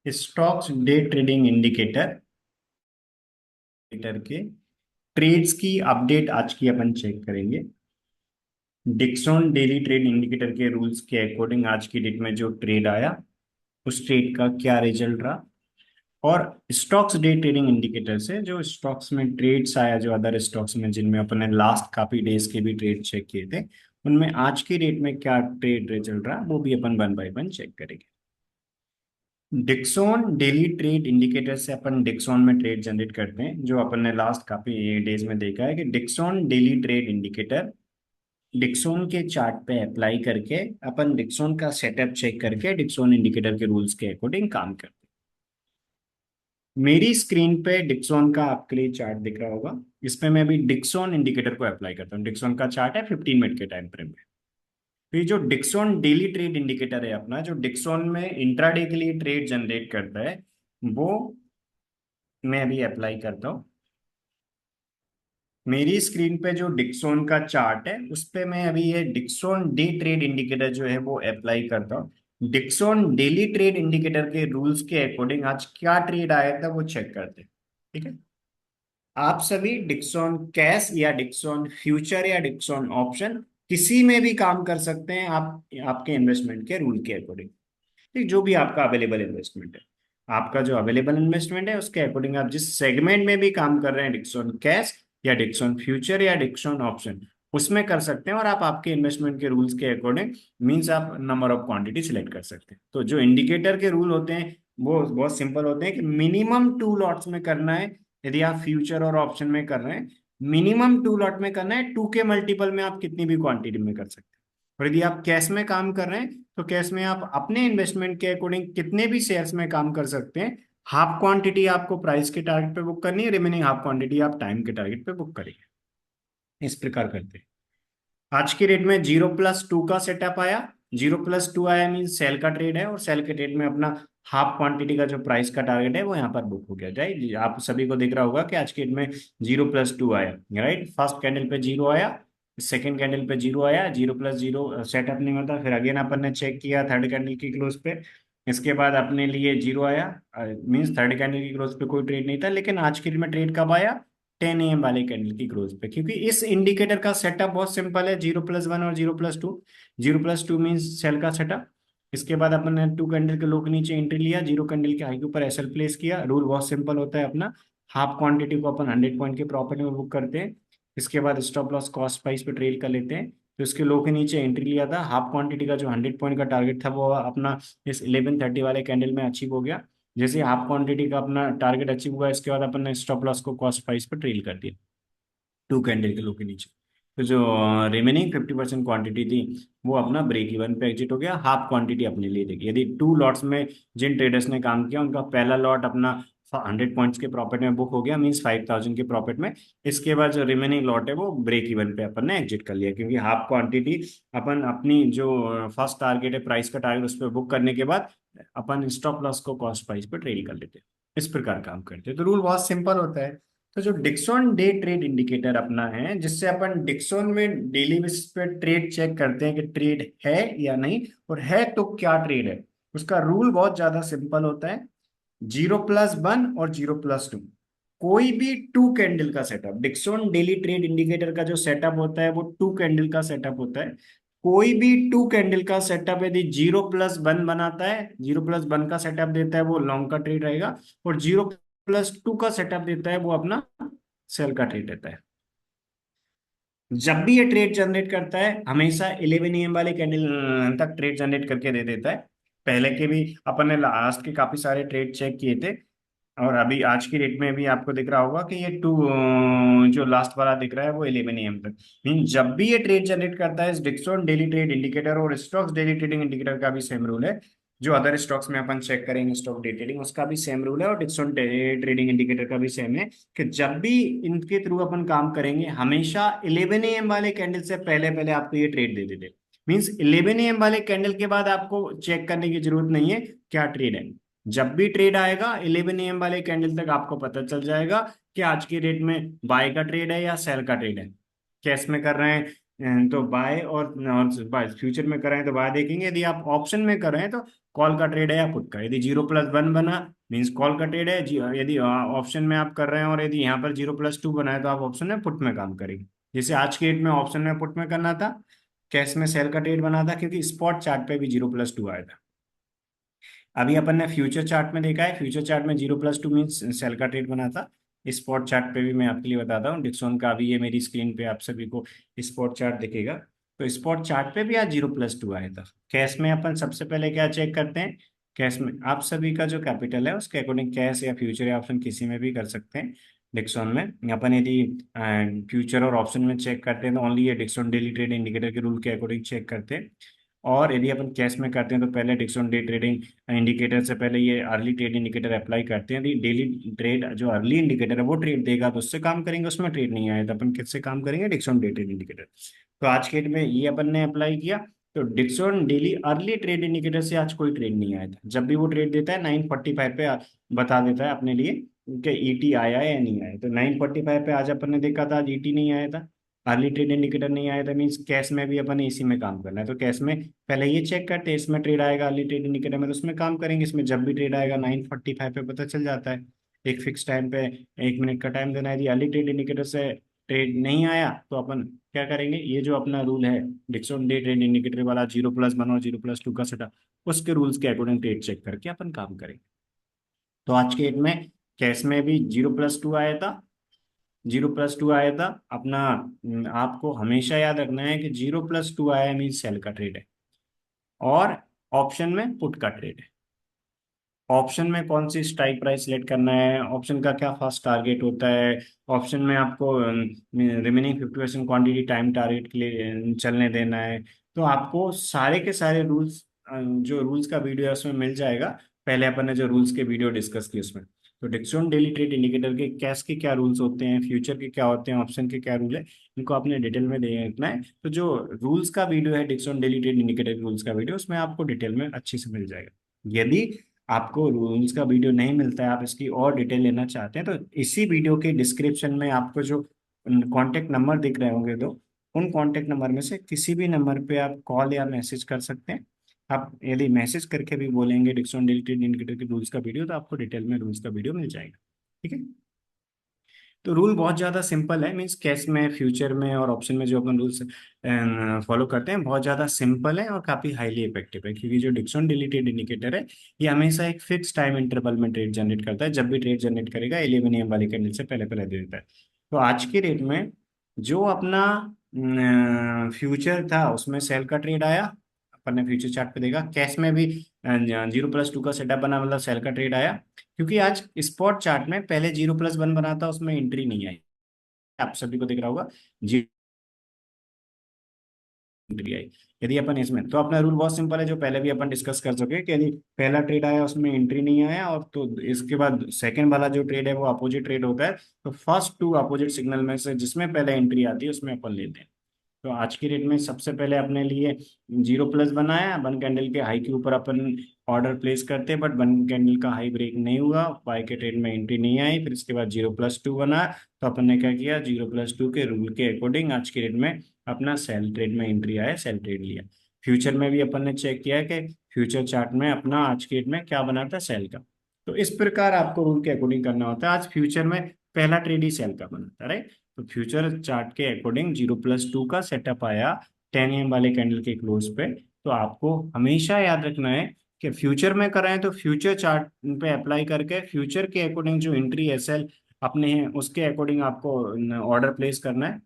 Stocks day trading indicator के trades की update आज की अपन चेक करेंगे। डिक्सॉन डेली ट्रेड इंडिकेटर के रूल्स के अकॉर्डिंग आज की डेट में जो ट्रेड आया उस ट्रेड का क्या रिजल्ट रहा, और स्टॉक्स डे ट्रेडिंग इंडिकेटर से जो स्टॉक्स में ट्रेड्स आया, जो अदर स्टॉक्स में जिनमें अपने लास्ट काफी डेज के भी ट्रेड चेक किए थे, उनमें आज की डेट में क्या ट्रेड रिजल्ट रहा वो भी अपन वन बाय वन चेक करेंगे। डिक्सॉन डेली ट्रेड इंडिकेटर से अपन डिक्सॉन में ट्रेड जनरेट करते हैं। जो अपन ने लास्ट काफी डेज में देखा है कि Dixon daily trade indicator Dixon के चार्ट पे अप्लाई करके अपन डिक्सॉन का सेटअप चेक करके डिक्सॉन इंडिकेटर के रूल्स के अकॉर्डिंग काम करते हैं। मेरी स्क्रीन पे डिक्सॉन का आपके लिए चार्ट दिख रहा होगा। इस पे मैं अभी डिक्सॉन इंडिकेटर को अप्लाई करता हूँ। डिक्सॉन का चार्ट है 15 मिनट के टाइम फ्रेम में। तो ये जो डिक्सॉन डेली ट्रेड इंडिकेटर है अपना, जो डिक्सॉन में इंट्राडे के लिए ट्रेड जनरेट करता है, वो मैं अभी अप्लाई करता हूँ। मेरी स्क्रीन पे जो डिक्सॉन का चार्ट है उस पे मैं अभी ये डिक्सॉन डे ट्रेड इंडिकेटर जो है वो अप्लाई करता हूँ। डिक्सॉन डेली ट्रेड इंडिकेटर के रूल्स के अकॉर्डिंग आज क्या ट्रेड आया था वो चेक करते हैं। ठीक है। आप सभी डिक्सॉन कैश या डिक्सॉन फ्यूचर या डिक्सॉन ऑप्शन किसी में भी काम कर सकते हैं, आप आपके इन्वेस्टमेंट के रूल के अकॉर्डिंग। ठीक, जो भी आपका अवेलेबल इन्वेस्टमेंट है, आपका जो अवेलेबल इन्वेस्टमेंट है उसके अकॉर्डिंग आप जिस सेगमेंट में भी काम कर रहे हैं, डिक्सॉन कैश या डिक्सॉन फ्यूचर या डिक्सॉन ऑप्शन, उसमें कर सकते हैं। और आप आपके इन्वेस्टमेंट के रूल्स के अकॉर्डिंग मीन्स आप नंबर ऑफ क्वांटिटी सिलेक्ट कर सकते हैं। तो जो इंडिकेटर के रूल होते हैं वो बहुत सिंपल होते हैं कि मिनिमम 2 लॉट्स में करना है। यदि आप फ्यूचर और ऑप्शन में कर रहे हैं, मिनिमम 2 लॉट में करना है। 2 के मल्टीपल में आप कितनी भी क्वांटिटी में कर सकते हैं। और यदि आप कैश में काम कर रहे हैं तो कैश में आप अपने इन्वेस्टमेंट के अकॉर्डिंग कितने भी शेयर्स में काम कर सकते हैं। हाफ क्वांटिटी आपको प्राइस के टारगेट पे बुक करनी है, रिमेनिंग हाफ क्वांटिटी आप टाइम के टारगेट पे बुक करेंगे। इस प्रकार करते हैं। आज की रेट में 0+2 का सेटअप आया। 0+2 आया मीन सेल का ट्रेड है, और सेल के ट्रेड में अपना हाफ क्वांटिटी का जो प्राइस का टारगेट है वो यहाँ पर बुक हो गया। राइट, आप सभी को दिख रहा होगा कि आज की डेट में 0+2 आया। राइट, फर्स्ट कैंडल पे 0 आया, सेकंड कैंडल पे 0 आया। 0+0 सेटअप नहीं होता। फिर अगेन अपन ने चेक किया थर्ड कैंडल की क्लोज पे, इसके बाद अपने लिए 0 आया। मीन्स थर्ड कैंडल की क्लोज पे कोई ट्रेड नहीं था। लेकिन आज की डेट में ट्रेड कब आया? 10 AM वाले कैंडल की क्लोज पे, क्योंकि इस इंडिकेटर का सेटअप बहुत सिंपल है। 0+1 और 0+2। 0+2 मीन्स सेल का सेटअप। इसके बाद अपन ने 2 कैंडल के लो के नीचे एंट्री लिया, 0 कैंडल के हाई के ऊपर एसएल प्लेस किया। रूल बहुत सिंपल होता है अपना। हाफ क्वांटिटी को अपन 100 पॉइंट के प्रॉफिट में बुक करते हैं। इसके बाद स्टॉप लॉस कॉस्ट प्राइस पे ट्रेड कर लेते हैं। तो इसके लो के नीचे एंट्री लिया था। हाफ क्वांटिटी का जो 100 पॉइंट का टारगेट था वो अपना इस 11:30 वाले कैंडल में अचीव हो गया। जैसे हाफ क्वांटिटी का अपना टारगेट अचीव हुआ, इसके बाद अपन ने स्टॉप लॉस को कॉस्ट प्राइस पर ट्रेल कर दिया 2 कैंडल के लो के नीचे। तो जो रिमेनिंग 50% क्वांटिटी थी वो अपना ब्रेक इवन पे एग्जिट हो गया। हाफ क्वांटिटी अपने लिए देखी। यदि 2 लॉट्स में जिन ट्रेडर्स ने काम किया उनका पहला लॉट अपना 100 पॉइंट्स के प्रॉफिट में बुक हो गया, मीन्स 5000 के प्रॉफिट में। इसके बाद जो रिमेनिंग लॉट है वो ब्रेक इवन पे अपन ने एग्जिट कर लिया, क्योंकि हाफ क्वांटिटी अपन अपनी जो फर्स्ट टारगेट है प्राइस का टारगेट उस पर बुक करने के बाद अपन स्टॉप लॉस को कॉस्ट प्राइस पर ट्रेड कर लेते हैं। इस प्रकार काम करते हैं। तो रूल बहुत सिंपल होता है। तो जो डिक्सॉन डे ट्रेड इंडिकेटर अपना है, जिससे अपन डिक्सॉन में डेली बेसिस पे ट्रेड चेक करते हैं कि ट्रेड है या नहीं, और है तो क्या ट्रेड है, उसका रूल बहुत ज्यादा सिंपल होता है। 0+1 और 0+2, कोई भी 2 कैंडल का setup, Dixon daily trade indicator का जो सेटअप होता है वो 2 कैंडल का सेटअप होता है। कोई भी 2 कैंडल का सेटअप यदि 0+1 बनाता है, 0+1 का सेटअप देता है, वो लॉन्ग का ट्रेड रहेगा। और 0+2 का सेटअप देता है वो अपना सेल का ट्रेड रहता है। जब भी ये ट्रेड जनरेट करता है हमेशा 11 AM वाले कैंडल तक ट्रेड जनरेट करके दे देता है। पहले के भी अपन ने लास्ट के काफी सारे ट्रेड चेक किए थे, और अभी आज की डेट में भी आपको दिख रहा होगा कि ये जो लास्ट वाला दिख रहा है वो 11 AM तक। मीन जब भी ये ट्रेड जनरेट करता है, इस डिक्सॉन डेली ट्रेड इंडिकेटर और स्टॉक्स डेली ट्रेडिंग इंडिकेटर का भी सेम रूल है। जो अदर स्टॉक्स में अपन चेक करेंगे स्टॉक डे ट्रेडिंग, उसका भी सेम रूल है, और डिक्सॉन डे ट्रेडिंग इंडिकेटर का भी सेम है कि जब भी इनके थ्रू अपन काम करेंगे हमेशा 11 AM वाले कैंडल से पहले पहले आपको ये ट्रेड दे देते। मीन्स 11 AM वाले कैंडल के बाद आपको चेक करने की जरूरत नहीं है क्या ट्रेड है। जब भी ट्रेड आएगा 11 AM वाले कैंडल तक आपको पता चल जाएगा कि आज की डेट में बाय का ट्रेड है या सेल का ट्रेड है। कैश में कर रहे हैं तो बाय, और बाय फ्यूचर में कर रहे हैं तो बाय देखेंगे। यदि आप ऑप्शन में कर रहे हैं तो कॉल का ट्रेड है या पुट का। यदि 0+1 बना मीन्स कॉल का ट्रेड है यदि ऑप्शन में आप कर रहे हैं और यदि यहाँ पर 0+2 बना है तो आप ऑप्शन में पुट में काम करेंगे। जैसे आज के डेट में ऑप्शन में पुट में करना था, कैश में सेल का ट्रेड बना था, क्योंकि स्पॉट चार्ट पे भी 0+2 आया था। अभी अपन ने फ्यूचर चार्ट में देखा है, फ्यूचर चार्ट में 0+2 मीन्स सेल का ट्रेड बना था। स्पॉट चार्ट पे भी मैं आपके लिए बताता हूँ डिक्सॉन का। अभी ये मेरी स्क्रीन पे आप सभी को स्पॉट चार्ट दिखेगा। तो स्पॉट चार्ट पे भी आज 0+2 आया था। कैश में अपन सबसे पहले क्या चेक करते हैं, कैश में आप सभी का जो कैपिटल है उसके अकॉर्डिंग कैश या फ्यूचर या ऑप्शन किसी में भी कर सकते हैं। डिक्सॉन में अपन यदि फ्यूचर और ऑप्शन में चेक करते हैं तो ओनली ये डिक्सॉन डेली ट्रेड इंडिकेटर के रूल के अकॉर्डिंग चेक करते हैं। और यदि अपन कैश में करते हैं तो पहले डिक्सॉन डे ट्रेडिंग इंडिकेटर से पहले ये अर्ली ट्रेड इंडिकेटर अप्लाई करते हैं। यदि डेली ट्रेड जो अर्ली इंडिकेटर है वो ट्रेड देगा तो उससे काम करेंगे, उसमें ट्रेड नहीं आया तो अपन किससे काम करेंगे, डिक्सॉन डे ट्रेड इंडिकेटर। तो आज के डेट में ये अपन ने अप्लाई किया। तो Dixon daily early trade indicator से आज कोई ट्रेड नहीं आया था। जब भी वो ट्रेड देता है 9:45 पे बता देता है अपने लिए कि ईटी आया है या नहीं आया। तो 9:45 पे आज अपन ने देखा था, आज ईटी नहीं आया था, अर्ली ट्रेड इंडिकेटर नहीं आया था। मीन्स कैश में भी अपन इसी में काम करना है। तो कैश में पहले ये चेक करते हैं इसमें ट्रेड आएगा अर्ली ट्रेड इंडिकेटर में तो उसमें काम करेंगे। इसमें जब भी ट्रेड आएगा 9:45 पे पता चल जाता है, एक फिक्स टाइम पे 1 मिनट का टाइम देना है। यदि अर्ली ट्रेड इंडिकेटर से ट्रेड नहीं आया तो अपन क्या करेंगे, ये जो अपना रूल है डिक्सॉन डे ट्रेड इंडिकेटर वाला 0+1 और 0+2 का सेटअप, उसके रूल्स के अकॉर्डिंग ट्रेड चेक करके अपन काम करेंगे। तो आज के डेट में कैश में भी 0+2 आया था, 0+2 आया था अपना। आपको हमेशा याद रखना है कि 0+2 आया मीन सेल का ट्रेड है और ऑप्शन में पुट का ट्रेड है। ऑप्शन में कौन सी स्ट्राइक प्राइस सेलेक्ट करना है, ऑप्शन का क्या फर्स्ट टारगेट होता है, ऑप्शन में आपको रिमेनिंग 50% क्वांटिटी टाइम टारगेट के लिए चलने देना है। तो आपको सारे के सारे रूल्स, जो रूल्स का वीडियो है उसमें मिल जाएगा। पहले अपन ने जो रूल्स के वीडियो डिस्कस किए उसमें। तो डिक्सॉन डेली ट्रेड इंडिकेटर के कैश के क्या रूल्स होते हैं, फ्यूचर के क्या होते हैं, ऑप्शन के क्या रूल है, इनको आपने डिटेल में देखना है। तो जो रूल्स का वीडियो है Dixon daily trade indicator rules का वीडियो, उसमें आपको डिटेल में अच्छे से मिल जाएगा। यदि आपको रूल्स का वीडियो नहीं मिलता है, आप इसकी और डिटेल लेना चाहते हैं, तो इसी वीडियो के डिस्क्रिप्शन में आपको जो कांटेक्ट नंबर दिख रहे होंगे दो, उन कांटेक्ट नंबर में से किसी भी नंबर पे आप कॉल या मैसेज कर सकते हैं। आप यदि मैसेज करके भी बोलेंगे डिक्सॉन डेली ट्रेड इंडिकेटर के रूल्स का वीडियो, तो आपको डिटेल में रूल्स का वीडियो मिल जाएगा। ठीक है। तो रूल बहुत ज़्यादा सिंपल है। मीन्स कैश में, फ्यूचर में और ऑप्शन में जो अपन रूल्स फॉलो करते हैं बहुत ज़्यादा सिंपल है और काफ़ी हाईली इफेक्टिव है। क्योंकि जो डिक्सॉन डेली ट्रेड इंडिकेटर है ये हमेशा एक फिक्स टाइम इंटरवल में ट्रेड जनरेट करता है। जब भी ट्रेड जनरेट करेगा 11 AM वाली कैंडल से पहले पहले दे देता है। तो आज की डेट में जो अपना फ्यूचर था उसमें सेल का ट्रेड आया, अपन ने फ्यूचर चार्ट पे देखा। कैश में भी 0+2 का सेटअप बना, मतलब सेल का ट्रेड आया। क्योंकि आज स्पॉट चार्ट में पहले 0+1 बना था उसमें एंट्री नहीं आई, आप सभी को दिख रहा होगा जी एंट्री आई। यदि अपन इसमें, तो अपना रूल बहुत सिंपल है जो पहले भी अपन डिस्कस कर चुके हैं कि यदि पहला ट्रेड आया उसमें एंट्री नहीं आया और तो इसके बाद सेकंड वाला जो ट्रेड है वो अपोजिट ट्रेड होता है, तो फर्स्ट टू अपोजिट सिग्नल में से जिसमें पहले एंट्री आती है उसमें अपन लेते हैं। तो आज की डेट में सबसे पहले अपने लिए 0+ बनाया, 1 कैंडल के हाई के ऊपर अपन ऑर्डर प्लेस करते हैं, बट 1 कैंडल का हाई ब्रेक नहीं हुआ, बाय के ट्रेड में एंट्री नहीं आई। फिर इसके बाद 0+2 बना, तो अपन ने क्या किया, 0+2 के रूल के अकॉर्डिंग आज की डेट में अपना सेल ट्रेड में एंट्री आया, सेल ट्रेड लिया। फ्यूचर में भी अपन ने चेक किया कि फ्यूचर चार्ट में अपना आज की डेट में क्या बना था, सेल का। तो इस प्रकार आपको रूल के अकॉर्डिंग करना होता है। आज फ्यूचर में पहला ट्रेड ही सेल का बना था, राइट। तो फ्यूचर चार्ट के अकॉर्डिंग 0+2 का सेटअप आया 10 AM वाले कैंडल के क्लोज पे। तो आपको हमेशा याद रखना है कि फ्यूचर में कर रहे हैं तो फ्यूचर चार्ट पे अप्लाई करके फ्यूचर के अकॉर्डिंग जो एंट्री एसएल अपने हैं उसके अकॉर्डिंग आपको ऑर्डर प्लेस करना है।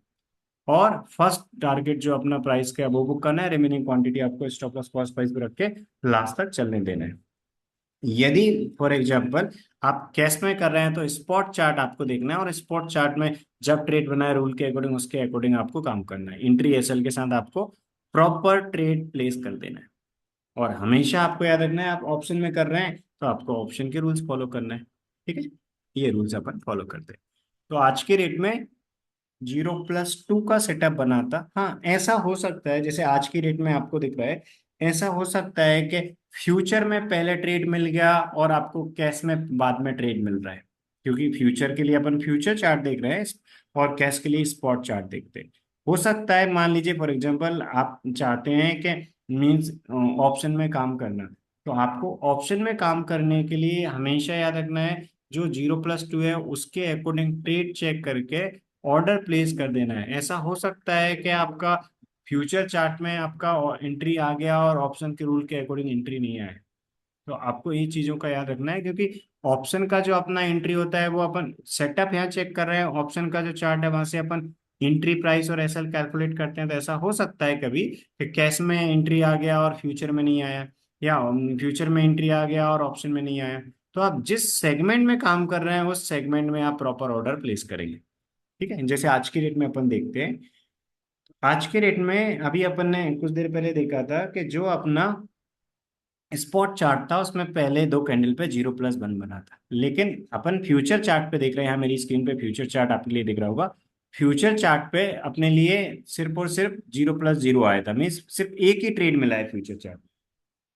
और फर्स्ट टारगेट जो अपना प्राइस का है वो बुक करना है, रिमेनिंग क्वांटिटी आपको स्टॉप लॉस कॉस्ट प्राइस पे रख के लास्ट तक चलने देना है। यदि फॉर एग्जांपल आप कैश में कर रहे हैं तो स्पॉट चार्ट आपको देखना है और स्पॉट चार्ट में जब ट्रेड बना है रूल के अकॉर्डिंग उसके अकॉर्डिंग आपको काम करना है। एंट्री एसएल के साथ आपको प्रॉपर ट्रेड प्लेस कर देना है। और हमेशा आपको याद रखना है आप ऑप्शन में कर रहे हैं तो आपको ऑप्शन के रूल्स फॉलो करना है। ठीक है, ये रूल्स अपन फॉलो करते हैं। तो आज के रेट में 0+2 का सेटअप बना था। हाँ, ऐसा हो सकता है जैसे आज की डेट में आपको दिख रहा है, ऐसा हो सकता है कि फ्यूचर में पहले ट्रेड मिल गया और आपको कैश में बाद में ट्रेड मिल रहा है। क्योंकि फ्यूचर के लिए अपन फ्यूचर चार्ट देख रहे हैं और कैश के लिए स्पॉट चार्ट देखते हैं। हो सकता है मान लीजिए फॉर एग्जांपल आप चाहते हैं कि मीन्स ऑप्शन में काम करना, तो आपको ऑप्शन में काम करने के लिए हमेशा याद रखना है जो 0+2 है उसके अकॉर्डिंग ट्रेड चेक करके ऑर्डर प्लेस कर देना है। ऐसा हो सकता है कि आपका फ्यूचर चार्ट में आपका एंट्री आ गया और ऑप्शन के रूल के अकॉर्डिंग एंट्री नहीं आए। तो आपको ये चीजों का याद रखना है, क्योंकि ऑप्शन का जो अपना एंट्री होता है वो अपन सेटअप यहाँ चेक कर रहे हैं, ऑप्शन का जो चार्ट है वहां से अपन एंट्री प्राइस और एसएल कैलकुलेट करते हैं। तो ऐसा हो सकता है कभी कि कैश में एंट्री आ गया और फ्यूचर में नहीं आया, या फ्यूचर में एंट्री आ गया और ऑप्शन में नहीं आया। तो आप जिस सेगमेंट में काम कर रहे हैं उस सेगमेंट में आप प्रॉपर ऑर्डर प्लेस करेंगे। ठीक है, जैसे आज की डेट में अपन देखते हैं। आज के डेट में अभी अपन ने कुछ देर पहले देखा था कि जो अपना स्पॉट चार्ट था उसमें पहले दो कैंडल पे 0+1 बना था, लेकिन अपन फ्यूचर चार्ट पे देख रहे हैं। यहाँ मेरी स्क्रीन पे फ्यूचर चार्ट आपके लिए दिख रहा होगा। फ्यूचर चार्ट पे अपने लिए सिर्फ और सिर्फ 0+0 आया था, मीन्स सिर्फ एक ही ट्रेड मिला है फ्यूचर चार्ट।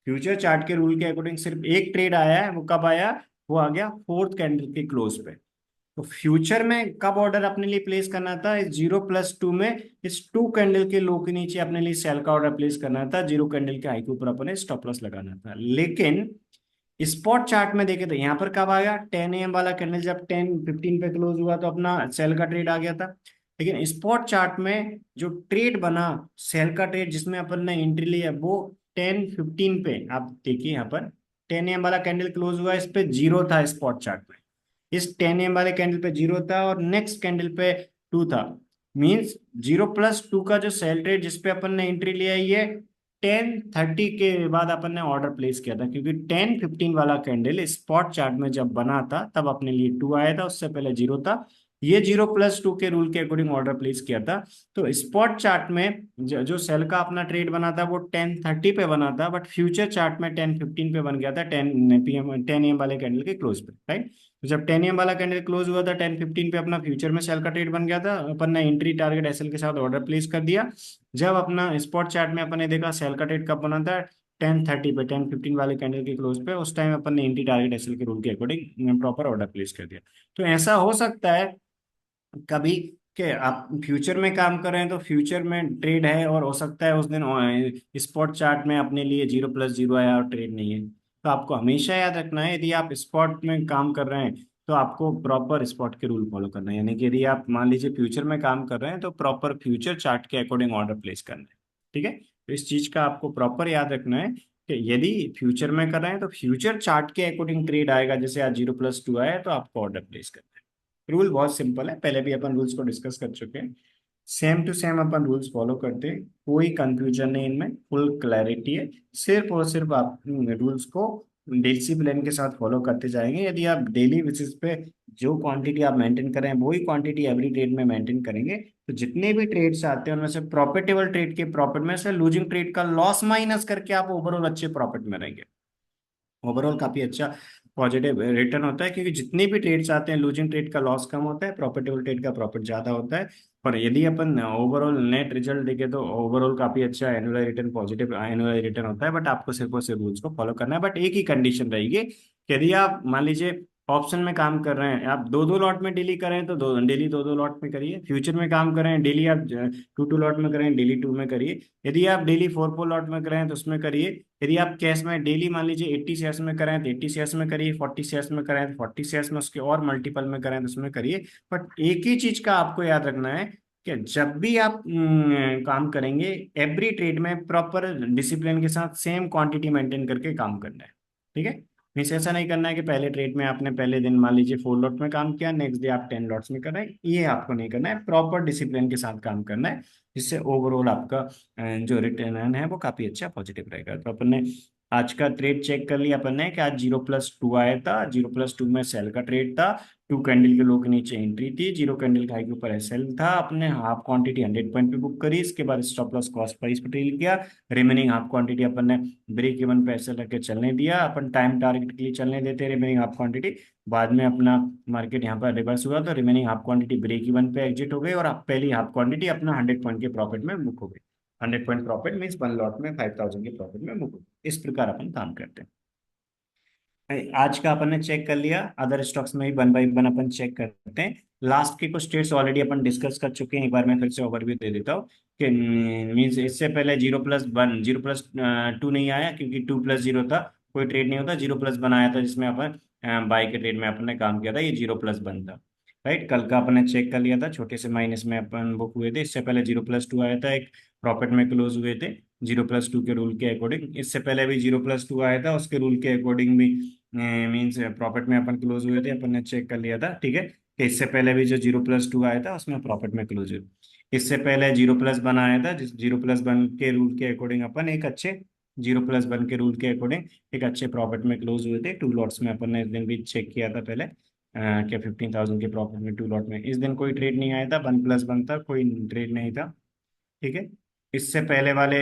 फ्यूचर चार्ट के रूल के अकॉर्डिंग सिर्फ एक ट्रेड आया है। वो कब आया? वो आ गया फोर्थ कैंडल के क्लोज पे। तो फ्यूचर में कब ऑर्डर अपने लिए प्लेस करना था? इस 0+2 में इस टू कैंडल के लो के नीचे अपने लिए सेल का ऑर्डर प्लेस करना था, जीरो कैंडल के हाई के ऊपर अपने स्टॉप लॉस लगाना था। लेकिन स्पॉट चार्ट में देखे तो यहाँ पर कब आ गया? 10 AM वाला कैंडल जब 10:15 पे क्लोज हुआ तो अपना सेल का ट्रेड आ गया था। लेकिन स्पॉट चार्ट में जो ट्रेड बना सेल का ट्रेड जिसमें अपन ने एंट्री ली है वो 10:15 पे, आप देखिए यहाँ पर 10 AM वाला कैंडल क्लोज हुआ, इस पे जीरो था स्पॉट चार्ट में। इस 10 AM वाले कैंडल पे जीरो था और नेक्स्ट कैंडल पे टू था। मींस 0+2 का जो सेल ट्रेड जिसपे अपन ने एंट्री लिया है ये 10:30 के बाद अपन ने ऑर्डर प्लेस किया था, क्योंकि 10:15 वाला कैंडल स्पॉट चार्ट में जब बना था तब अपने लिए टू आया था, उससे पहले जीरो था। ये 0+2 के रूल के अकॉर्डिंग ऑर्डर प्लेस किया था। तो स्पॉट चार्ट में जो सेल का अपना ट्रेड बना था वो 10:30 पे बना था, बट फ्यूचर चार्ट में 10:15 पे बन गया था 10 PM 10 AM वाले कैंडल के क्लोज पे, राइट। तो जब 10 AM वाला कैंडल क्लोज हुआ था 10:15 पे अपना फ्यूचर में सेल का ट्रेड बन गया था, अपन ने एंट्री टारगेट एसएल के साथ ऑर्डर प्लेस कर दिया। जब अपना स्पॉट चार्ट में अपन ने देखा सेल का ट्रेड कब बना था 10:30 पे 10:15 वाले कैंडल के क्लोज पे, उस टाइम अपन ने एंट्री टारगेट एसएल के रूल के अकॉर्डिंग प्रॉपर ऑर्डर प्लेस कर दिया। तो ऐसा हो सकता है कभी कि आप फ्यूचर में काम कर रहे हैं तो फ्यूचर में ट्रेड है और हो सकता है उस दिन स्पॉट चार्ट में अपने लिए 0+0 आया और ट्रेड नहीं है। तो आपको हमेशा याद रखना है यदि आप स्पॉट में काम कर रहे हैं तो आपको प्रॉपर स्पॉट के रूल फॉलो करना है। यानी कि यदि आप मान लीजिए फ्यूचर में काम कर रहे हैं तो प्रॉपर फ्यूचर चार्ट के अकॉर्डिंग ऑर्डर प्लेस करना है। ठीक है, तो इस चीज का आपको प्रॉपर याद रखना है कि यदि फ्यूचर में कर रहे हैं तो फ्यूचर चार्ट के अकॉर्डिंग ट्रेड आएगा। जैसे आज 0+2 आया तो आपको ऑर्डर प्लेस करना है। रूल बहुत सिंपल है, पहले भी अपन रूल्स को डिस्कस कर चुके हैं। सेम टू सेम अपन रूल्स फॉलो करते हैं, कोई कंफ्यूजन नहीं इनमें, फुल क्लैरिटी है। सिर्फ और सिर्फ आप रूल्स को डिसिप्लिन के साथ फॉलो करते जाएंगे। यदि आप डेली बेसिस पे जो क्वांटिटी आप मेंटेन करें वही क्वांटिटी एवरी ट्रेड में मेंटेन करेंगे तो जितने भी ट्रेड्स आते हैं उनमें से प्रॉफिटेबल ट्रेड के प्रॉफिट में से लूजिंग ट्रेड का लॉस माइनस करके आप ओवरऑल अच्छे प्रॉफिट में रहेंगे। ओवरऑल काफी अच्छा पॉजिटिव रिटर्न होता है, क्योंकि जितने भी ट्रेड्स आते हैं लूजिंग ट्रेड का लॉस कम होता है, प्रॉफिटेबल ट्रेड का प्रॉफिट ज्यादा होता है। पर यदि अपन ओवरऑल नेट रिजल्ट देखें तो ओवरऑल काफी अच्छा annual return, positive annual return होता है। बट आपको सिर्फ और सिर्फ रूल्स को फॉलो करना है। बट एक ही कंडीशन रहेगी कि यदि आप मान लीजिए ऑप्शन में काम कर रहे हैं, आप दो दो लॉट में डेली करें तो डेली दो दो लॉट में करिए। फ्यूचर में काम कर रहे हैं डेली आप टू टू लॉट में करें, डेली टू में करिए। यदि आप डेली फोर फोर लॉट में करें तो उसमें करिए। यदि आप कैश में डेली मान लीजिए 80 शेयर्स में करें तो 80 शेयर्स में करिए, 40 शेयर्स में करें तो 40 शेयर्स में, उसके और मल्टीपल में करें तो उसमें करिए। बट एक ही चीज का आपको याद रखना है कि जब भी आप काम करेंगे एवरी ट्रेड में प्रॉपर डिसिप्लिन के साथ सेम क्वांटिटी मेंटेन करके काम करना है। ठीक है, मीन्स ऐसा नहीं करना है कि पहले ट्रेड में आपने पहले दिन मान लीजिए 4 लॉट में काम किया, नेक्स्ट डे आप 10 लॉट्स में कर रहे हैं, ये आपको नहीं करना है। प्रॉपर डिसिप्लिन के साथ काम करना है, जिससे ओवरऑल आपका जो रिटर्न है वो काफी अच्छा पॉजिटिव रहेगा। तो अपन ने आज का ट्रेड चेक कर लिया अपन ने कि आज 0+2 आया था, 0+2 में सेल का ट्रेड था, टू कैंडल के लो के नीचे एंट्री थी, जीरो कैंडल के हाई के ऊपर एसएल था, अपने हाफ क्वांटिटी 100 पॉइंट पे बुक करी, इसके बाद स्टॉप लॉस कॉस्ट प्राइस पर ट्रेड किया, रिमेनिंग हाफ क्वांटिटी अपन ने ब्रेक इवन पे एसएल रख के चलने दिया। अपन टाइम टारगेट के लिए चलने देते रिमेनिंग हाफ क्वांटिटी। बाद में अपना मार्केट यहाँ पर रिवर्स हुआ तो remaining half quantity break even पे एग्जिट हो गई और आप पहली हाफ क्वांटिटी अपना 100 पॉइंट के प्रॉफिट में बुक हो गई। 100 पॉइंट प्रॉफिट मीन्स 1 लॉट में 5,000 के प्रॉफिट में बुक हो गई। इस प्रकार अपन काम करते हैं। आज का अपन ने चेक कर लिया, अदर स्टॉक्स में भी वन बाई वन अपन चेक करते हैं। लास्ट के कुछ ट्रेड्स ऑलरेडी अपन डिस्कस कर चुके हैं, एक बार मैं फिर से ओवरव्यू दे देता हूँ कि मीन्स इससे पहले 0+1 0+2 नहीं आया क्योंकि 2+0 था। कोई ट्रेड नहीं होता, जीरो प्लस बनाया था जिसमें अपन बाई के ट्रेड में अपन ने काम किया था, ये जीरो प्लस बन था। राइट, कल का अपन ने चेक कर लिया था, छोटे से माइनस में अपन बुक हुए थे, इससे पहले जीरो प्लस टू आया था, एक प्रॉफिट में क्लोज हुए थे जीरो प्लस टू के रूल के अकॉर्डिंग। इससे पहले भी जीरो प्लस टू आया था, उसके रूल के अकॉर्डिंग भी मीन्स प्रॉफिट में अपन क्लोज हुए थे, अपन ने चेक कर लिया था, ठीक है। कि इससे पहले भी जो जीरो प्लस टू आया था उसमें प्रॉफिट में क्लोज हुए। इससे पहले जीरो प्लस वन आया था, जिस जीरो प्लस वन के रूल के अकॉर्डिंग अपन एक अच्छे जीरो प्लस वन के रूल के अकॉर्डिंग एक अच्छे प्रॉफिट में क्लोज हुए थे, टू लॉट्स में अपन ने इस दिन भी चेक किया था पहले कि 15,000 के प्रॉफिट में टू लॉट में। इस दिन कोई ट्रेड नहीं आया था, वन प्लस वन था, कोई ट्रेड नहीं था, ठीक है। इससे पहले वाले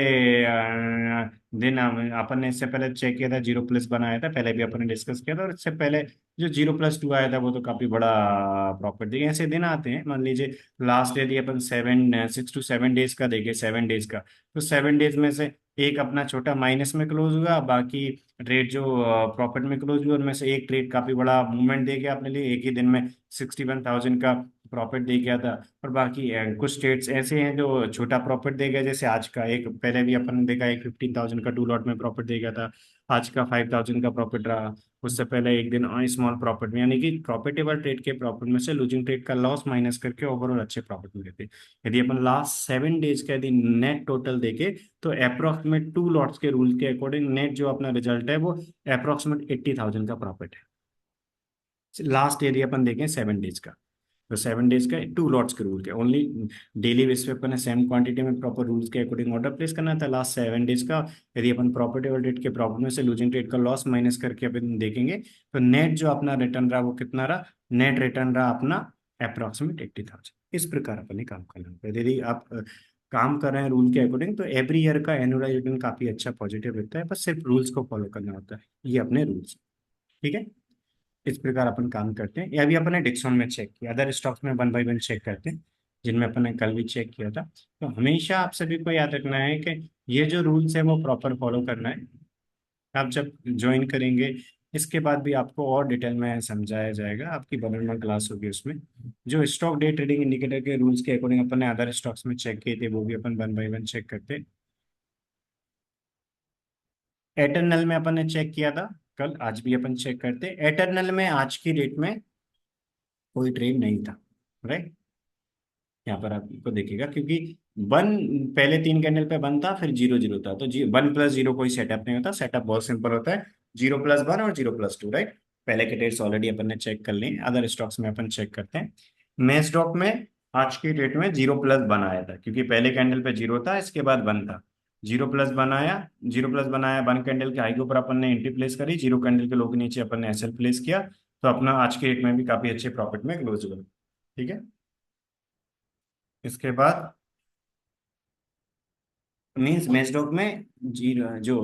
दिन अपन ने इससे पहले चेक किया था, जीरो प्लस बनाया था, पहले भी अपन ने डिस्कस किया था, और इससे पहले जो जीरो प्लस टू आया था वो तो काफी बड़ा प्रॉफिट दिया। ऐसे दिन आते हैं, मान लीजिए लास्ट यदि अपन 6 to 7 डेज का देखे, 7 डेज का, तो 7 डेज में से एक अपना छोटा माइनस में क्लोज हुआ, बाकी ट्रेड जो प्रॉफिट में क्लोज हुआ उनमें से एक ट्रेड काफी बड़ा मूवमेंट दे गया अपने लिए, एक ही दिन में 61,000 का प्रॉफिट दे गया था। और बाकी कुछ स्टेट्स ऐसे हैं जो छोटा प्रॉफिट दे गए, जैसे आज का एक, पहले भी अपन ने देखा एक 15,000 का टू लॉट में प्रॉफिट दे गया था, आज का 5,000 का प्रॉफिट रहा। उससे पहले एक दिन स्मॉल प्रॉफिट में, यानी कि प्रॉफिटेबल ट्रेड के प्रॉफिट में से लूजिंग ट्रेड का लॉस माइनस करके ओवरऑल अच्छे प्रॉफिट मिले थे। यदि अपन लास्ट 7 डेज का यदि नेट टोटल देखे, तो अप्रोक्सीमेट टू लॉट्स के रूल के अकॉर्डिंग नेट जो अपना रिजल्ट है वो अप्रोक्सीमेट 80,000 का प्रॉफिट है लास्ट, यदि अपन देखें 7 डेज का। तो 7 डेज का टू लॉट्स के रूल के ओनली, डेली बेस पे अपन सेम क्वांटिटी में प्रॉपर रूल्स के अकॉर्डिंग ऑर्डर प्लेस करना था लास्ट 7 डेज का। यदि अपन प्रॉफिटेबल ट्रेड के प्रॉफिट में से लूजिंग ट्रेड का लॉस माइनस करके अपन देखेंगे, तो नेट जो अपना रिटर्न रहा वो कितना रहा, नेट रिटर्न रहा अपना अप्रोक्सीमेट 80,000। इस प्रकार अपन ने काम करना होता है। यदि आप काम कर रहे हैं रूल के अकॉर्डिंग, तो एवरी ईयर का एनुअल रिटर्न काफी अच्छा पॉजिटिव रहता है, बस सिर्फ रूल्स को फॉलो करना होता है, ये अपने रूल्स, ठीक है। इस प्रकार अपन काम करते हैं। या भी अपन ने डिक्सॉन में चेक किया, अदर स्टॉक्स में वन बाय वन चेक करते हैं, जिनमें अपन ने कल भी चेक किया था। तो हमेशा आप सभी को याद रखना है कि ये जो रूल्स है वो प्रॉपर फॉलो करना है। आप जब ज्वाइन करेंगे, इसके बाद भी आपको और डिटेल में समझाया जाएगा, आपकी वन क्लास होगी उसमें। जो स्टॉक डे ट्रेडिंग इंडिकेटर के रूल्स के अकॉर्डिंग अपन ने अदर स्टॉक्स में चेक किए थे, वो भी अपन वन बाय वन चेक करते हैं। एटर्नल में अपन ने चेक किया था कल, आज भी अपन चेक करते हैं। एटर्नल में आज की डेट में कोई ट्रेड नहीं था, राइट। यहाँ पर आपको देखिएगा, क्योंकि वन पहले 3 कैंडल पे वन था, फिर जीरो जीरो था, तो वन प्लस जीरो कोई सेटअप नहीं होता, सेटअप बहुत सिंपल होता है, जीरो प्लस वन और जीरो प्लस टू, राइट। पहले के डेट्स ऑलरेडी अपन ने चेक कर लिए, अदर स्टॉक्स में अपन चेक करते हैं। मैं स्टॉक में आज की डेट में जीरो प्लस वन आया था, क्योंकि पहले कैंडल पे जीरो था, इसके बाद वन था, जीरो प्लस बनाया, जीरो प्लस बनाया, वन कैंडल के हाई के ऊपर अपन ने एंट्री प्लेस करी, जीरो कैंडल के लो के नीचे अपन ने एसएल प्लेस किया, तो अपना आज के डेट में भी काफी अच्छे प्रॉफिट में क्लोज हुआ, ठीक है। इसके बाद मीन्स मैचडॉक में जीरो जो,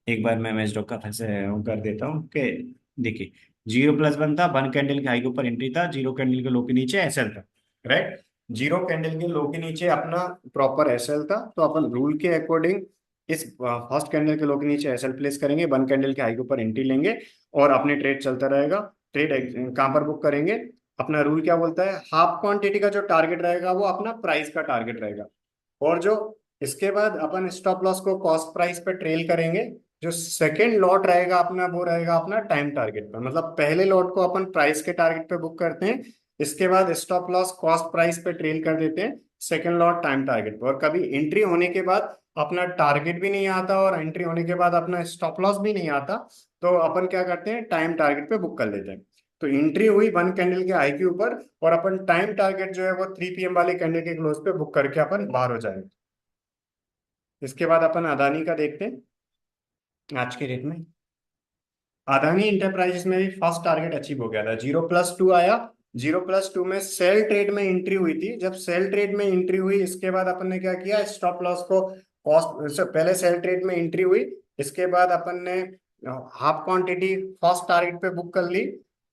एक बार मैं मैचडॉक का फिर से वो कर देता हूँ कि देखिए, जीरो प्लस वन था, वन कैंडल के हाई के ऊपर एंट्री था, जीरो कैंडल के लो के नीचे एसएल था, राइट। जीरो कैंडल के लो के नीचे अपना प्रॉपर एसएल था, तो अपन रूल के अकॉर्डिंग इस फर्स्ट कैंडल के लो के नीचे एसएल प्लेस करेंगे, वन कैंडल के हाई के ऊपर एंट्री लेंगे, और अपने ट्रेड चलता रहेगा। ट्रेड कहाँ पर बुक करेंगे, अपना रूल क्या बोलता है, हाफ क्वांटिटी का जो टारगेट रहेगा वो अपना प्राइस का टारगेट रहेगा, और जो इसके बाद अपन स्टॉप लॉस को कॉस्ट प्राइस पे ट्रेल करेंगे। जो सेकंड लॉट रहेगा अपना वो रहेगा अपना टाइम टारगेट पर, मतलब पहले लॉट को अपन प्राइस के टारगेट पे बुक करते हैं, इसके बाद स्टॉप लॉस कॉस्ट प्राइस पे ट्रेल कर देते हैं, सेकंड लॉट टाइम टारगेट पर। और कभी एंट्री होने के बाद अपना टारगेट भी नहीं आता, और एंट्री होने के बाद अपना स्टॉप लॉस भी नहीं आता, तो अपन क्या करते हैं, टाइम टारगेट पे बुक कर लेते हैं। तो एंट्री हुई वन कैंडल के हाई के ऊपर, और अपन टाइम टारगेट जो है वो 3 PM वाले कैंडल के क्लोज पे बुक करके अपन बाहर हो जाएंगे। इसके बाद अपन अदानी का देखते हैं आज के डेट में। अदानी इंटरप्राइजेस में भी फर्स्ट टारगेट अचीव हो गया था, जीरो प्लस टू आया, जीरो प्लस टू में सेल ट्रेड में एंट्री हुई थी, जब सेल ट्रेड में एंट्री हुई इसके बाद अपन ने क्या किया, स्टॉप लॉस को कॉस्ट, पहले सेल ट्रेड में एंट्री हुई, इसके बाद अपन ने हाफ क्वांटिटी फर्स्ट टारगेट पे बुक कर ली,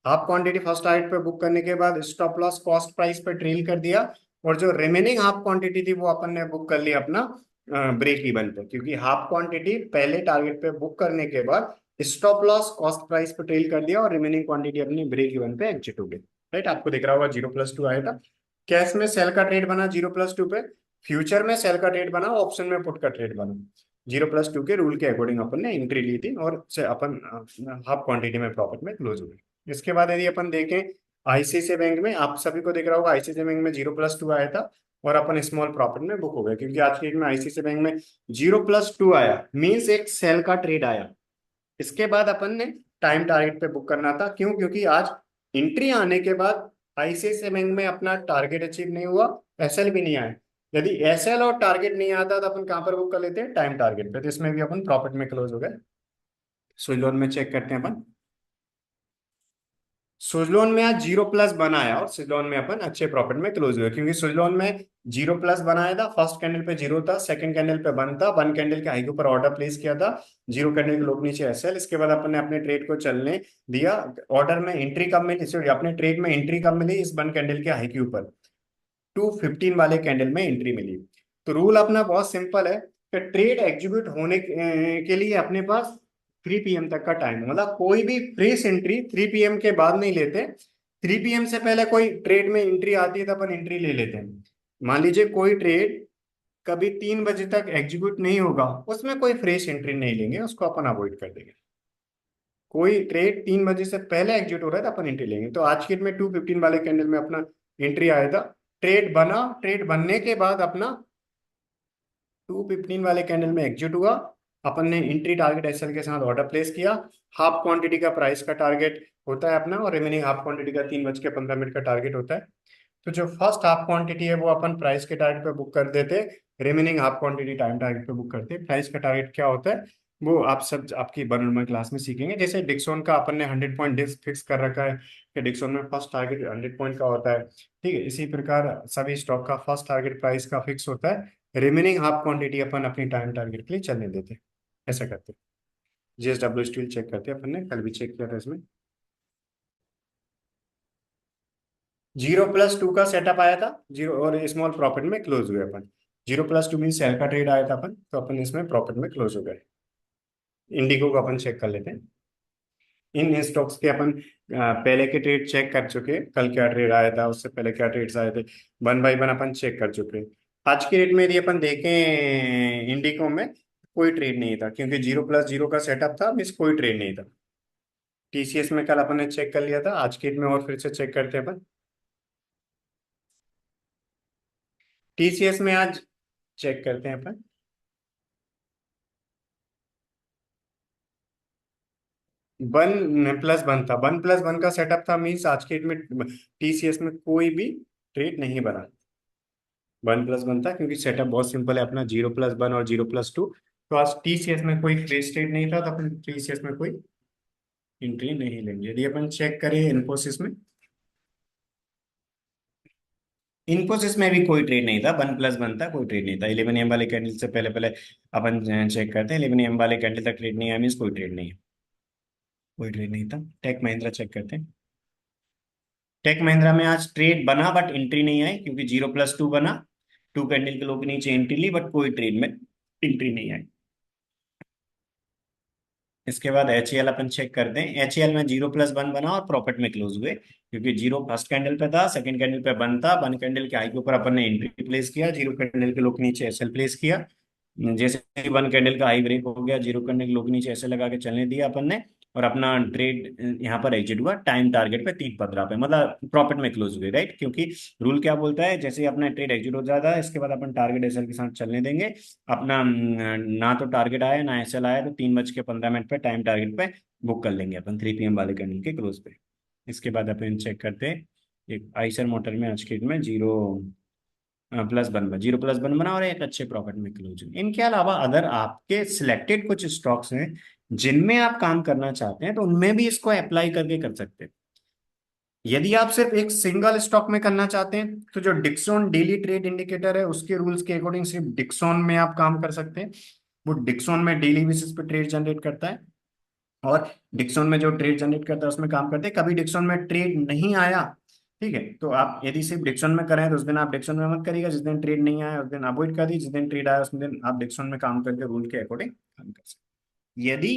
हाफ क्वांटिटी फर्स्ट टारगेट पे बुक करने के बाद स्टॉप लॉस कॉस्ट प्राइस पे ट्रेल कर दिया, और जो रिमेनिंग हाफ क्वांटिटी थी वो अपन ने बुक कर ली अपना ब्रेक इवन पे, क्योंकि हाफ क्वांटिटी पहले टारगेट पे बुक करने के बाद स्टॉप लॉस कॉस्ट प्राइस पे ट्रेल कर दिया, और रिमेनिंग क्वांटिटी अपनी ब्रेक इवन पे एग्जिट हो गई, राइट। आपको दिख रहा होगा जीरो प्लस टू आया था। कैश में सेल का ट्रेड बना जीरो प्लस टू पे, फ्यूचर में सेल का ट्रेड बना, ऑप्शन में पुट का ट्रेड बना। 0+2 के रूल के अकॉर्डिंग अपन ने एंट्री ली थी और से अपन हाफ क्वांटिटी में प्रॉफिट में क्लोज हुए। इसके बाद यदि अपन देखें आईसीआईसीआई बैंक में, आप सभी को दिख रहा होगा आईसीआईसीआई बैंक में 0+2 आया था और अपन स्मॉल प्रॉफिट में बुक हो गए, क्योंकि आज के डेट में आईसीआईसीआई बैंक में 0+2 आया मीन्स एक सेल का ट्रेड आया। इसके बाद अपन ने टाइम टारगेट पे बुक करना था, क्यों? क्योंकि आज एंट्री आने के बाद आईसीआईसीआई बैंक में अपना टारगेट अचीव नहीं हुआ, एसएल भी नहीं आया। यदि एसएल और टारगेट नहीं आता तो अपन कहां पर बुक कर लेते हैं? टाइम टारगेट पे। तो इसमें भी अपन प्रॉफिट में क्लोज हो गए। स्विच लोन में चेक करते हैं अपन। सुजलोन में आज 0+ बनाया और सुजलोन में अपन अच्छे प्रॉफिट में क्लोज हुए, क्योंकि सुजलोन में 0+ बनाया था, फर्स्ट कैंडल पे 0 था, सेकंड कैंडल पे 1 था, 1 कैंडल के हाई के ऊपर ऑर्डर प्लेस किया था, 0 कैंडल के लोग नीचे एसएल। इसके बाद अपन ने अपने ट्रेड को चलने दिया। ऑर्डर में एंट्री कब मिली, सॉरी अपने ट्रेड में एंट्री कब मिली? इस 1 कैंडल के हाई के ऊपर 215 वाले कैंडल में एंट्री मिली। तो रूल अपना बहुत सिंपल है कि ट्रेड एग्जीक्यूट होने के लिए अपने पास 3 PM तक का टाइम है, मतलब कोई भी फ्रेश एंट्री 3 PM के बाद नहीं लेते। 3 PM से पहले कोई ट्रेड में एंट्री आती है तो अपन एंट्री ले लेते हैं। मान लीजिए कोई ट्रेड कभी 3 बजे तक एग्जीक्यूट नहीं होगा, उसमें कोई फ्रेश एंट्री नहीं लेंगे, उसको अपन अवॉइड कर देंगे। कोई ट्रेड 3 बजे से पहले एग्जीक्यूट हो रहा है तो अपन एंट्री लेंगे। तो आज के डेट में 215 वाले कैंडल में अपना एंट्री आया था, ट्रेड बना, ट्रेड बनने के बाद अपना 215 वाले कैंडल में एग्जिट हुआ। अपन ने एंट्री टारगेट एसएल के साथ ऑर्डर प्लेस किया। हाफ क्वांटिटी का प्राइस का टारगेट होता है अपना, और रिमेनिंग हाफ क्वांटिटी का 3:15 का टारगेट होता है। तो जो फर्स्ट हाफ क्वांटिटी है वो अपन प्राइस के टारगेट पे बुक कर देते, remaining half quantity time target पे बुक करते। प्राइस का टारगेट क्या होता है वो आप सब आपकी बनोरमा क्लास में सीखेंगे। जैसे डिक्सोन का अपन ने 100 पॉइंट फिक्स कर रखा है कि डिक्सोन में फर्स्ट टारगेट 100 पॉइंट का होता है, ठीक है। इसी प्रकार सभी स्टॉक का फर्स्ट टारगेट प्राइस का फिक्स होता है, रिमेनिंग हाफ क्वांटिटी अपन अपनी टाइम टारगेट के लिए चलने देते हैं। ऐसा करते हैं। जेएसडब्ल्यू स्टील चेक करते हैं, अपन ने कल भी चेक किया था इसमें 0+2 का सेटअप आया था, जीरो और स्मॉल प्रॉफिट में क्लोज हुए अपन। 0+2 मीन सेल का ट्रेड आया था अपन, तो अपन इसमें प्रॉफिट में क्लोज हो गए। इंडिगो को अपन चेक कर लेते हैं। इन स्टॉक्स के अपन पहले के ट्रेड चेक कर चुके हैं, कल क्या ट्रेड आया था, उससे पहले क्या ट्रेड्स आए थे, 1 बाय 1 अपन चेक कर चुके हैं। आज की डेट में यदि अपन देखें इंडिगो में कोई ट्रेड नहीं था, क्योंकि 0+0 का सेटअप था, मीन्स कोई ट्रेड नहीं था। टीसीएस में कल अपन ने चेक कर लिया था, आज की डेट में और फिर से चेक करते हैं अपन। टीसीएस में आज चेक करते हैं अपन। 1+1 था, 1+1 का सेटअप था, मीन्स आज के डेट में टीसीएस में कोई भी ट्रेड नहीं बना। 1+1 था, क्योंकि सेटअप बहुत सिंपल है अपना, 0+1 और 0+2। तो आज टीसीएस में कोई फ्रेश ट्रेड नहीं था, तो अपन टीसीएस में कोई एंट्री नहीं लेंगे। यदि अपन चेक करें इन्फोसिस में, इन्फोसिस में भी कोई ट्रेड नहीं था, 1+1 था, कोई ट्रेड नहीं था। 11 AM वाले कैंडल से पहले पहले अपन चेक करते हैं, 11 AM वाले कैंडल तक ट्रेड नहीं है, मीन्स कोई ट्रेड नहीं है, कोई ट्रेड नहीं था। टेक महिंद्रा चेक करते हैं। टेक महिंद्रा में आज ट्रेड बना बट एंट्री नहीं आई, क्योंकि 0+2 बना, 2 कैंडल के लोग नीचे एंट्री ली बट कोई ट्रेड में एंट्री नहीं आई। इसके बाद एचएल अपन चेक करते हैं। एचएल में 0+1 बना और प्रॉफिट में क्लोज हुए, क्योंकि 0 फर्स्ट कैंडल पे था, सेकंड कैंडल पे 1 था, 1 कैंडल के हाई के ऊपर अपन ने एंट्री प्लेस किया, 0 कैंडल के लोग नीचे एसएल प्लेस किया। जैसे ही 1 कैंडल का हाई ब्रेक हो गया, 0 कैंडल के लोग नीचे एसएल लगा के चलने दिया अपन ने, और अपना ट्रेड यहाँ पर एग्जिट हुआ टाइम टारगेट पे 3:15 पे, मतलब प्रॉफिट में क्लोज हुए, राइट। क्योंकि रूल क्या बोलता है, जैसे ही अपना ट्रेड एग्जिट हो जाता है इसके बाद अपन टारगेट एसएल के साथ चलने देंगे अपना। ना तो टारगेट आया ना एसएल आया, तो 3:15 पे टाइम टारगेट पे बुक कर लेंगे अपन 3 PM वाले कैंडल के क्लोज पे। इसके बाद अपन चेक करते हैं एक आइसर मोटर में आज के डेट में 0+1 बना और एक अच्छे प्रॉफिट में क्लोज हुई। इनके अलावा अगर आपके सिलेक्टेड कुछ स्टॉक्स हैं जिनमें आप काम करना चाहते हैं, तो उनमें भी इसको अप्लाई करके कर सकते हैं। यदि आप सिर्फ एक सिंगल स्टॉक में करना चाहते हैं, तो जो डिक्सॉन डेली ट्रेड इंडिकेटर है उसके रूल्स के अकॉर्डिंग सिर्फ डिक्सॉन में आप काम कर सकते हैं। वो डिक्सॉन में डेली बेसिस पे ट्रेड जनरेट करता है, और डिक्सॉन में जो ट्रेड जनरेट करता है उसमें काम करते हैं। कभी डिक्सॉन में ट्रेड नहीं आया, ठीक है, तो आप यदि सिर्फ डिक्सॉन में करें तो उस दिन आप डिक्सॉन में मत करिएगा, जिस दिन ट्रेड नहीं आया उस दिन अवॉइड कर दीजिए, जिस दिन ट्रेड आया उस दिन आप डिक्सॉन में काम करके रूल के अकॉर्डिंग काम कर सकते हैं। यदि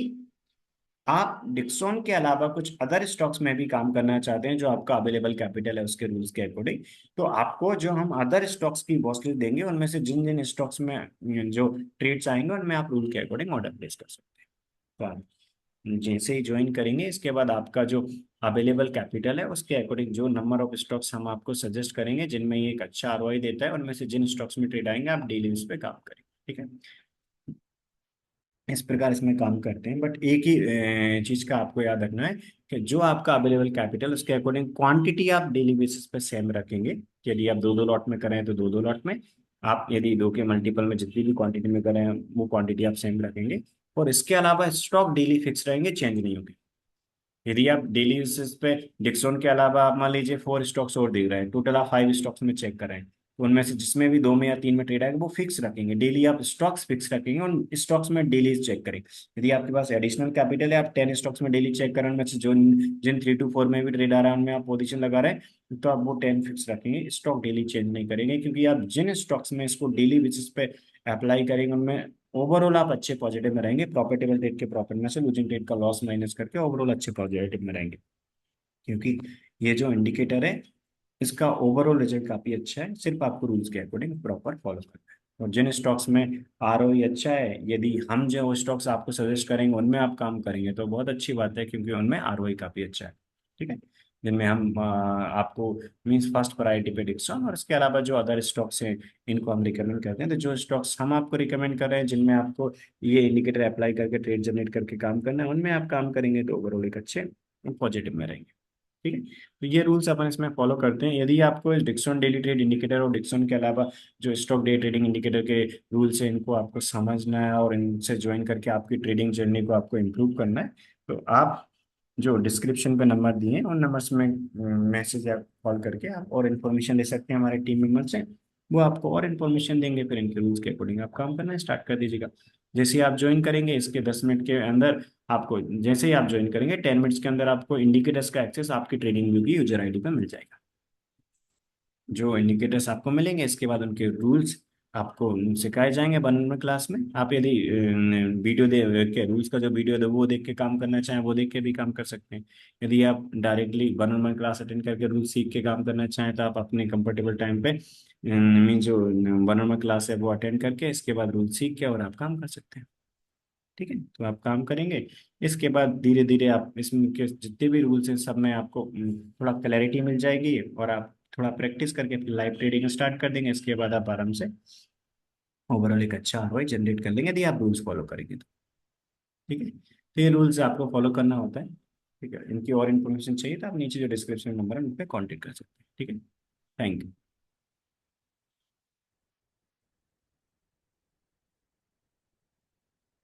आप डिक्सोन के अलावा कुछ अदर स्टॉक्स में भी काम करना चाहते हैं जो आपका अवेलेबल कैपिटल है उसके रूल्स के अकॉर्डिंग, तो आपको जो हम अदर स्टॉक्स की वॉच लिस्ट देंगे उनमें से जिन जिन स्टॉक्स में जो ट्रेड्स आएंगे उनमें आप रूल के अकॉर्डिंग ऑर्डर प्लेस कर सकते हैं। तो आप जैसे ही ज्वाइन करेंगे इसके बाद आपका जो अवेलेबल कैपिटल है उसके अकॉर्डिंग जो नंबर ऑफ स्टॉक्स हम आपको सजेस्ट करेंगे जिनमें ये एक अच्छा आरओआई देता है उनमें से जिन स्टॉक्स में ट्रेड आएंगे आप डेली उस पर काम करेंगे। ठीक है, इस प्रकार इसमें काम करते हैं, बट एक ही चीज का आपको याद रखना है कि जो आपका अवेलेबल कैपिटल उसके अकॉर्डिंग क्वांटिटी आप डेली बेसिस पे सेम रखेंगे। कि यदि आप दो दो लॉट में करें तो दो दो लॉट में, आप यदि दो के मल्टीपल में जितनी भी क्वांटिटी में करें वो क्वांटिटी आप सेम रखेंगे। और इसके अलावा स्टॉक डेली फिक्स रहेंगे, चेंज नहीं होंगे। यदि आप डेली बेसिस पे डिक्सोन के अलावा आप मान लीजिए 4 स्टॉक्स और देख रहे हैं, टोटल आप 5 स्टॉक्स में चेक कर रहे हैं, तो उनमें से जिसमें भी 2 में या 3 में ट्रेड आएगा वो फिक्स रखेंगे डेली, आप स्टॉक्स फिक्स रखेंगे उन स्टॉक्स में डेली चेक करेंगे। यदि आपके पास एडिशनल कैपिटल है, आप 10 स्टॉक्स में डेली चेक करें, उनमें से जो जिन 3 to 4 में भी ट्रेड आ रहा है उनमें आप पोजिशन लगा रहे हैं, तो आप वो 10 फिक्स रखेंगे, स्टॉक डेली चेंज नहीं करेंगे, क्योंकि आप जिन स्टॉक्स में इसको डेली बेसिस पे अप्लाई करेंगे उनमें ओवरऑल आप अच्छे पॉजिटिव में रहेंगे, प्रॉफिटेबल ट्रेड के प्रॉफिट में से लूजिंग ट्रेड का लॉस माइनस करके ओवरऑल अच्छे पॉजिटिव में रहेंगे। क्योंकि ये जो इंडिकेटर है इसका ओवरऑल रिजल्ट काफी अच्छा है, सिर्फ आपको रूल्स के अकॉर्डिंग प्रॉपर फॉलो करना है। और जिन स्टॉक्स में आरओई अच्छा है, यदि हम जो स्टॉक्स आपको सजेस्ट करेंगे उनमें आप काम करेंगे तो बहुत अच्छी बात है, क्योंकि उनमें आरओई काफी अच्छा है। ठीक है, जिनमें हम आपको मींस फर्स्ट प्रायोरिटी पे डिक्सन और इसके अलावा जो अदर स्टॉक्स हैं इनको हम रिकमेंड करते हैं। तो जो स्टॉक्स हम आपको रिकमेंड कर रहे हैं जिनमें आपको ये इंडिकेटर अप्लाई करके ट्रेड जनरेट करके काम करना है उनमें आप काम करेंगे तो ओवरऑल एक अच्छे पॉजिटिव में रहेंगे। ठीक है, तो ये रूल्स अपन इसमें फॉलो करते हैं। यदि आपको इस डिक्सन डेली ट्रेड इंडिकेटर और डिक्सन के अलावा जो स्टॉक डे ट्रेडिंग इंडिकेटर के रूल्स हैं इनको आपको समझना है और इनसे ज्वाइन करके आपकी ट्रेडिंग जर्नी को आपको इम्प्रूव करना है, तो आप जो डिस्क्रिप्शन पे नंबर दिए हैं उन नंबर्स में मैसेज या कॉल करके आप और इन्फॉर्मेशन ले सकते हैं हमारे टीम मेंबर से। वो आपको और इन्फॉर्मेशन देंगे, फिर इनके रूल्स के अकॉर्डिंग आप काम करना स्टार्ट कर दीजिएगा। जैसे ही आप ज्वाइन करेंगे इसके 10 मिनट के अंदर आपको, जैसे ही आप ज्वाइन करेंगे 10 मिनट्स के अंदर आपको इंडिकेटर्स का एक्सेस आपकी ट्रेडिंग व्यू की यूजर आईडी पर मिल जाएगा। जो इंडिकेटर्स आपको मिलेंगे इसके बाद उनके रूल्स आपको सिखाए जाएंगे वन में क्लास में। आप यदि वीडियो दे के रूल्स का जो वीडियो है वो देख के काम करना चाहें वो देख के भी काम कर सकते हैं। यदि आप डायरेक्टली वन क्लास अटेंड करके रूल्स सीख के काम करना चाहें तो आप अपने कंफर्टेबल टाइम पे मीन जो वन क्लास है वो अटेंड करके इसके बाद रूल्स सीख के और आप काम कर सकते हैं। ठीक है, तो आप काम करेंगे इसके बाद धीरे धीरे आप इसमें के जितने भी रूल्स हैं सब में आपको थोड़ा क्लैरिटी मिल जाएगी और आप थोड़ा प्रैक्टिस करके फिर लाइव ट्रेडिंग स्टार्ट कर देंगे। इसके बाद आप आराम से ओवरऑल एक अच्छा आरओआई जनरेट कर लेंगे यदि आप रूल्स फॉलो करेंगे तो। ठीक है, तो ये रूल्स आपको फॉलो करना होता है। ठीक है, इनकी और इन्फॉर्मेशन चाहिए तो आप नीचे जो डिस्क्रिप्शन नंबर है उन पर कॉन्टेक्ट कर सकते हैं। ठीक है, थैंक यू।